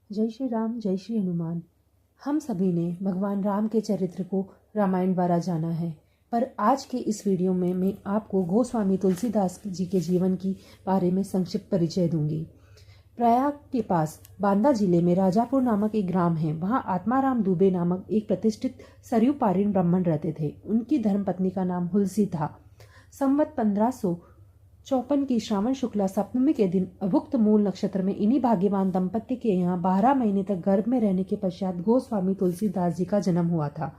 जय श्री राम, जय श्री हनुमान। हम सभी ने भगवान राम के चरित्र को रामायण द्वारा जाना है, पर आज के इस वीडियो में मैं आपको गोस्वामी तुलसीदास जी के जीवन की बारे में संक्षिप्त परिचय दूंगी। प्रयाग के पास बांदा जिले में राजापुर नामक एक ग्राम है। वहाँ आत्माराम दुबे नामक एक प्रतिष्ठित सरयू पारीण ब्राह्मण रहते थे। उनकी धर्मपत्नी का नाम हुलसी था। संवत 1554 की श्रावण शुक्ला सप्तमी के दिन अभुक्त मूल नक्षत्र में इन्हीं भाग्यवान दंपत्ति के यहाँ 12 महीने तक गर्भ में रहने के पश्चात गोस्वामी तुलसीदास जी का जन्म हुआ था।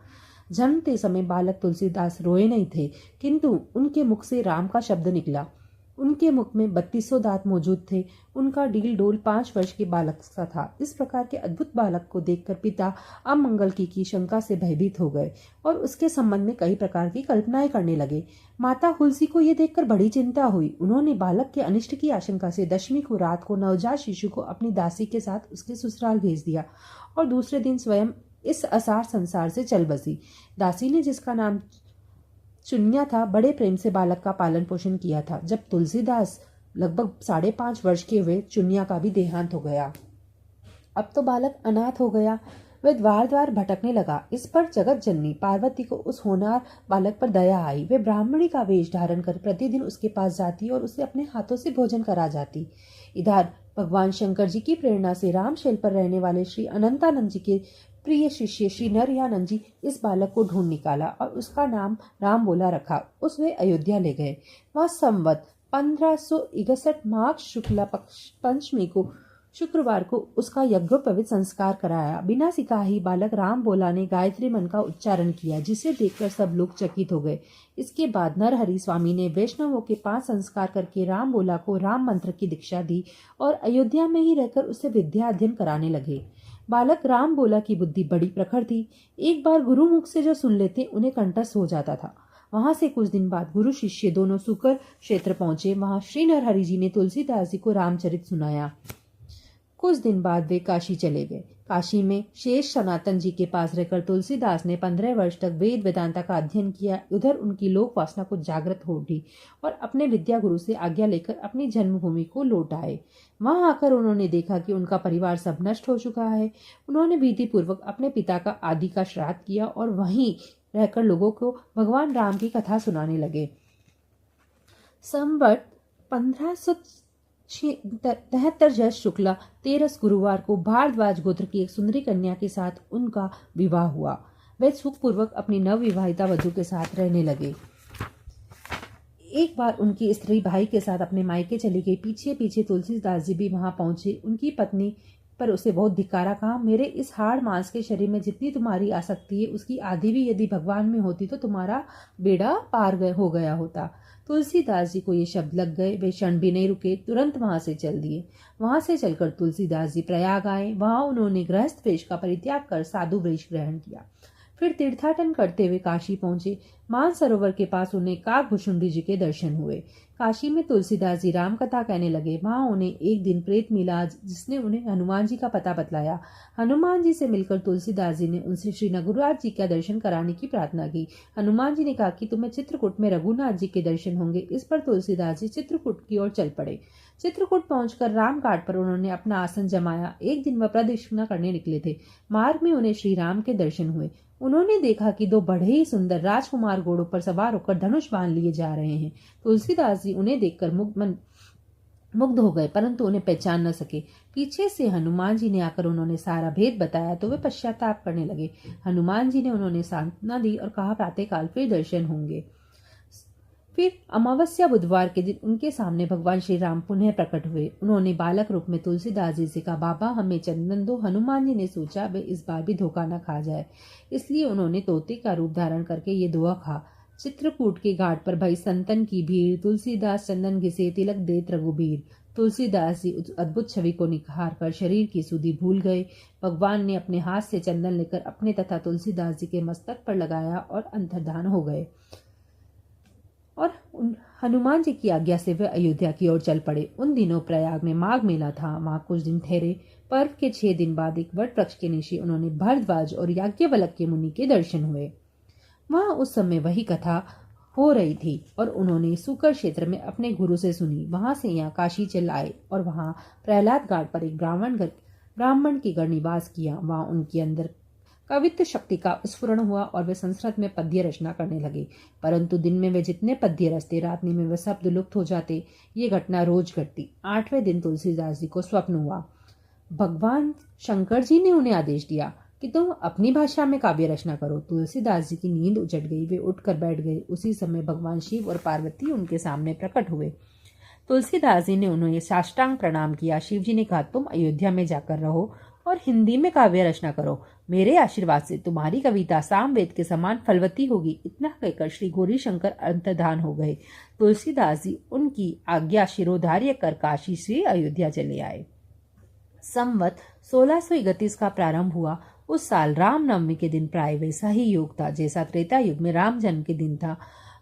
जन्मते समय बालक तुलसीदास रोए नहीं थे, किंतु उनके मुख से राम का शब्द निकला। उनके मुख में 3200 दांत मौजूद थे। उनका डील डोल 5 वर्ष के बालक सा था। इस प्रकार के अद्भुत बालक को देखकर पिता अमंगल की शंका से भयभीत हो गए और उसके संबंध में कई प्रकार की कल्पनाएं करने लगे। माता हुलसी को यह देखकर बड़ी चिंता हुई। उन्होंने बालक के अनिष्ट की आशंका से दशमी को रात को नवजात शिशु को अपनी दासी के साथ उसके ससुराल भेज दिया और दूसरे दिन स्वयं इस असार संसार से चल बसी। दासी ने, जिसका नाम चुनिया था, बड़े प्रेम से बालक का पालन पोषण किया था। जब तुलसीदास लगभग 5.5 वर्ष के हुए, चुनिया का भी देहांत हो गया। अब तो बालक अनाथ हो गया। वह द्वार द्वार भटकने लगा। इस पर जगत जननी पार्वती को उस होनार बालक पर दया आई। वे ब्राह्मणी का वेश धारण कर प्रतिदिन उसके पास जाती और उसे अपने हाथों से भोजन करा जाती। इधर भगवान शंकर जी की प्रेरणा से रामशैल पर रहने वाले श्री अनंतानंद जी के प्रिय शिष्य श्री नरयानंद जी इस बालक को ढूंढ निकाला और उसका नाम राम बोला रखा। उस वे अयोध्या ले गए। वह संवत 1561 माघ शुक्ला पक्ष पंचमी को शुक्रवार को उसका यज्ञोपवीत संस्कार कराया। बिना सिखाए ही बालक राम बोला ने गायत्री मन का उच्चारण किया, जिसे देखकर सब लोग चकित हो गए। इसके बाद नरहरि स्वामी ने वैष्णवों के 5 संस्कार करके राम बोला को राम मंत्र की दीक्षा दी और अयोध्या में ही रहकर उसे विद्या अध्ययन कराने लगे। बालक राम बोला की बुद्धि बड़ी प्रखर थी। एक बार गुरु मुख से जो सुन लेते उन्हें कंठस्थ हो जाता था। वहां से कुछ दिन बाद गुरु शिष्य दोनों सुकर क्षेत्र पहुंचे। वहां श्री नरहरि जी ने तुलसीदास जी को रामचरित सुनाया। कुछ दिन बाद वे काशी चले गए। काशी में शेष सनातन जी के पास रहकर तुलसीदास ने 15 वर्ष तक वेद वेदांता का अध्ययन किया। उधर उनकी लोक वासना को जागृत हो उठी और अपने विद्या गुरु से आज्ञा लेकर अपनी जन्मभूमि को लौट आए। वहां आकर उन्होंने देखा कि उनका परिवार सब नष्ट हो चुका है। उन्होंने विधि पूर्वक अपने पिता का आदि का श्राद्ध किया और वहीं रहकर लोगों को भगवान राम की कथा सुनाने लगे। संवत 1573 ज्येष्ठ शुक्ला 13 गुरुवार को भारद्वाज गोत्र की एक सुंदरी कन्या के साथ उनका विवाह हुआ। वे सुखपूर्वक अपनी नवविवाहिता वधू के साथ रहने लगे। एक बार उनकी स्त्री भाई के साथ अपने मायके चली गई। पीछे पीछे तुलसीदास जी भी वहां पहुंचे। उनकी पत्नी पर उसे बहुत धिक्कारा। कहा, मेरे इस हाड़ मांस के शरीर में जितनी तुम्हारी आसक्ति है, उसकी आधी भी यदि भगवान में होती तो तुम्हारा बेड़ा पार हो गया होता। तुलसीदास जी को ये शब्द लग गए। वे क्षण भी नहीं रुके, तुरंत वहां से चल दिए। वहां से चलकर तुलसीदास जी प्रयाग आए। वहां उन्होंने गृहस्थ वेश का परित्याग कर साधु वेश ग्रहण किया। फिर तीर्थाटन करते हुए काशी पहुंचे। मानसरोवर के पास उन्हें काकभुशुंडी जी के दर्शन हुए। काशी में तुलसीदास जी राम कथा कहने लगे। वहां उन्हें एक दिन प्रेत मिला, जिसने उन्हें हनुमान जी का पता बतलाया। हनुमान जी से मिलकर तुलसीदास जी ने उनसे श्री रघुराज जी का दर्शन कराने की प्रार्थना की। हनुमान जी ने कहा कि तुम्हें चित्रकूट में रघुनाथ जी के दर्शन होंगे। इस पर तुलसीदास जी चित्रकूट की ओर चल पड़े। चित्रकूट पहुंचकर राम घाट पर उन्होंने अपना आसन जमाया। एक दिन वह प्रदक्षिणा करने निकले थे। मार्ग में उन्हें श्री राम के दर्शन हुए। उन्होंने देखा कि 2 बड़े ही सुंदर राजकुमार घोड़ों पर सवार होकर धनुष बांध लिए जा रहे हैं। तुलसीदास जी उन्हें देखकर मुग्ध हो गए, परंतु उन्हें पहचान न सके। पीछे से हनुमान जी ने आकर उन्होंने सारा भेद बताया तो वे पश्चाताप करने लगे। हनुमान जी ने उन्होंने सांत्वना दी और कहा, प्रातःकाल फिर दर्शन होंगे। फिर अमावस्या बुधवार के दिन उनके सामने भगवान श्री राम पुनः प्रकट हुए। उन्होंने बालक रूप में तुलसीदास जी से कहा, बाबा हमें चंदन दो। हनुमान जी ने सोचा वे इस बार भी धोखा न खा जाए, इसलिए उन्होंने तोते का रूप धारण करके ये दुआ खा। चित्रकूट के घाट पर भई संतन की भीड़, तुलसीदास चंदन घिसे तिलक देत रघुबीर। तुलसीदास जी उस अद्भुत छवि को निखार कर शरीर की सुधि भूल गए। भगवान ने अपने हाथ से चंदन लेकर अपने तथा तुलसीदास जी के मस्तक पर लगाया और अंतर्धान हो गए और हनुमान जी की आज्ञा से वे अयोध्या की ओर चल पड़े। उन दिनों प्रयाग में माघ मेला था। वहां कुछ दिन ठहरे। पर्व के 6 दिन बाद एक वट वृक्ष के नीचे उन्होंने भरद्वाज और याज्ञवल्क्य के मुनि के दर्शन हुए। वहां उस समय वही कथा हो रही थी और उन्होंने सुकर क्षेत्र में अपने गुरु से सुनी। वहां से यहाँ काशी चल आए और वहां प्रहलाद घाट पर एक ब्राह्मण घर ब्राह्मण के घर निवास किया। वहां उनके अंदर कवित्व शक्ति का स्फुरण हुआ और वे संस्कृत में पद्य रचना करने लगे। परंतु दिन में वे जितने पद्य रचते, रात्रि में वे सब विलुप्त हो जाते। ये घटना रोज घटती। 8वें दिन तुलसीदास जी को स्वप्न हुआ। भगवान शंकर जी ने उन्हें आदेश दिया कि तुम अपनी भाषा में काव्य रचना करो। तुलसीदास जी की नींद उजड़ गई। वे उठकर बैठ गए। उसी समय भगवान शिव और पार्वती उनके सामने प्रकट हुए। तुलसीदास जी ने उन्हें साष्टांग प्रणाम किया। शिव जी ने कहा, तुम अयोध्या में जाकर रहो और हिंदी में काव्य रचना करो। मेरे आशीर्वाद से तुम्हारी कविता सामवेद के समान फलवती होगी। इतना कहकर श्री गौरी शंकर अंतर्धान हो गए। तुलसीदास जी उनकी आज्ञा शिरोधार्य कर काशी से अयोध्या चले आए। संवत 1631 का प्रारंभ हुआ। उस साल रामनवमी के दिन प्राय वैसा ही योग था जैसा त्रेता युग में राम जन्म के दिन था।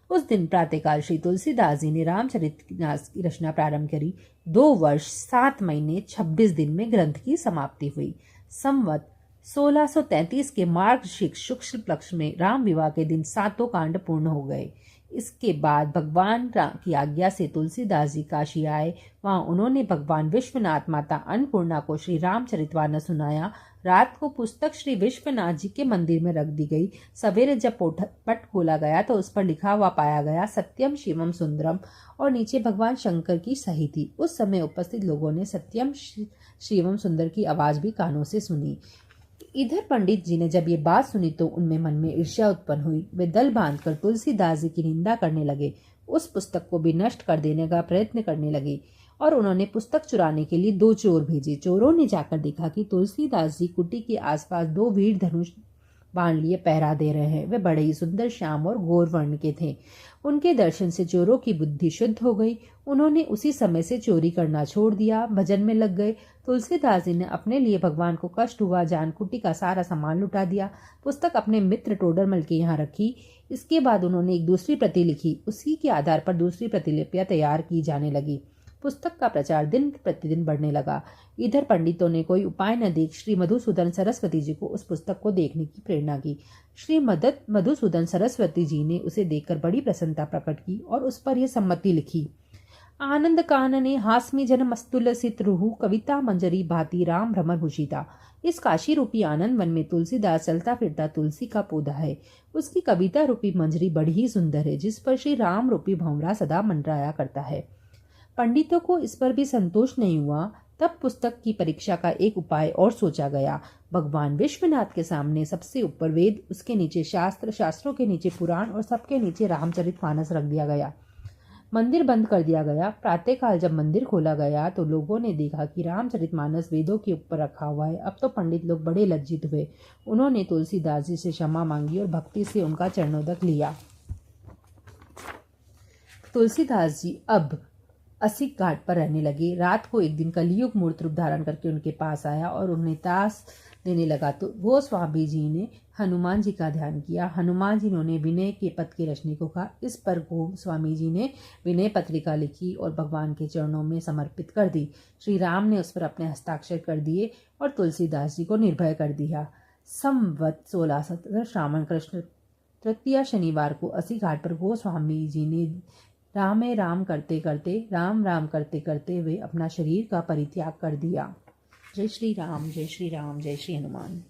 उस दिन प्रातःकाल श्री तुलसीदास जी ने रामचरितमानस की रचना प्रारंभ करी। 2 वर्ष 7 महीने 26 दिन में ग्रंथ की समाप्ति हुई। संवत 1633 के मार्गशीर्ष शुक्ल पक्ष में राम विवाह के दिन 7 कांड पूर्ण हो गए। इसके बाद भगवान की आज्ञा से तुलसीदास जी काशी आए। वहां उन्होंने भगवान विश्वनाथ माता अन्नपूर्णा को श्री रामचरितमानस सुनाया। रात को पुस्तक श्री विश्वनाथ जी के मंदिर में रख दी गई। सवेरे जब पट खोला गया तो उस पर लिखा हुआ पाया गया, सत्यम शिवम सुंदरम, और नीचे भगवान शंकर की सही थी। उस समय उपस्थित लोगों ने सत्यम शिवम सुंदर की आवाज भी कानों से सुनी। इधर पंडित जी ने जब ये बात सुनी तो उनमें मन में ईर्ष्या उत्पन्न हुई। वे दल बांधकर तुलसीदास जी की निंदा करने लगे। उस पुस्तक को भी नष्ट कर देने का प्रयत्न करने लगे और उन्होंने पुस्तक चुराने के लिए 2 चोर भेजे। चोरों ने जाकर देखा कि तुलसीदास जी कुटी के आसपास 2 वीर धनुष बाण लिए पहरा दे रहे हैं। वे बड़े ही सुंदर श्याम और गौर वर्ण के थे। उनके दर्शन से चोरों की बुद्धि शुद्ध हो गई। उन्होंने उसी समय से चोरी करना छोड़ दिया, भजन में लग गए। तुलसीदास जी ने अपने लिए भगवान को कष्ट हुआ जान कुटी का सारा सामान लुटा दिया। पुस्तक अपने मित्र टोडरमल के यहाँ रखी। इसके बाद उन्होंने एक दूसरी प्रति लिखी। उसी के आधार पर दूसरी प्रतिलिपियां तैयार की जाने लगी। पुस्तक का प्रचार दिन प्रतिदिन बढ़ने लगा। इधर पंडितों ने कोई उपाय न देख श्री मधुसूदन सरस्वती जी को उस पुस्तक को देखने की प्रेरणा की। श्री मधुसूदन सरस्वती जी ने उसे देखकर बड़ी प्रसन्नता प्रकट की और उस पर यह सम्मति लिखी। आनंद कानने हास्मी जन मस्तुलसित रुहु कविता मंजरी भांति राम भ्रमर भूषिता। इस काशी रूपी आनंद वन में तुलसीदास चलता फिरता तुलसी का पौधा है। उसकी कविता रूपी मंजरी बड़ी ही सुंदर है, जिस पर श्री राम रूपी भंवरा सदा मंडराया करता है। पंडितों को इस पर भी संतोष नहीं हुआ। तब पुस्तक की परीक्षा का एक उपाय और सोचा गया। भगवान विश्वनाथ के सामने सबसे ऊपर वेद, उसके नीचे शास्त्र, शास्त्रों के नीचे पुराण और सबके नीचे रामचरितमानस रख दिया गया। मंदिर बंद कर दिया गया। प्रातःकाल जब मंदिर खोला गया तो लोगों ने देखा कि रामचरितमानस वेदों के ऊपर रखा हुआ है। अब तो पंडित लोग बड़े लज्जित हुए। उन्होंने तुलसीदास जी से क्षमा मांगी और भक्ति से उनका चरणोदक लिया। तुलसीदास जी अब असिक घाट पर रहने लगे। रात को एक दिन कलियुग मूर्त रूप धारण करके उनके पास आया और उन्हें ताश देने लगा तो गोस्वामी जी ने हनुमान जी का ध्यान किया। हनुमान जी ने उन्हें विनय के पद के रचने को कहा। इस पर गोस्वामी जी ने विनय पत्रिका लिखी और भगवान के चरणों में समर्पित कर दी। श्री राम ने उस पर अपने हस्ताक्षर कर दिए और तुलसीदास जी को निर्भय कर दिया। संवत 1617 श्रावण कृष्ण तृतीया शनिवार को असी घाट पर गोस्वामी जी ने राम राम करते करते, राम राम करते करते वे अपना शरीर का परित्याग कर दिया। जय श्री राम, जय श्री राम, जय श्री हनुमान।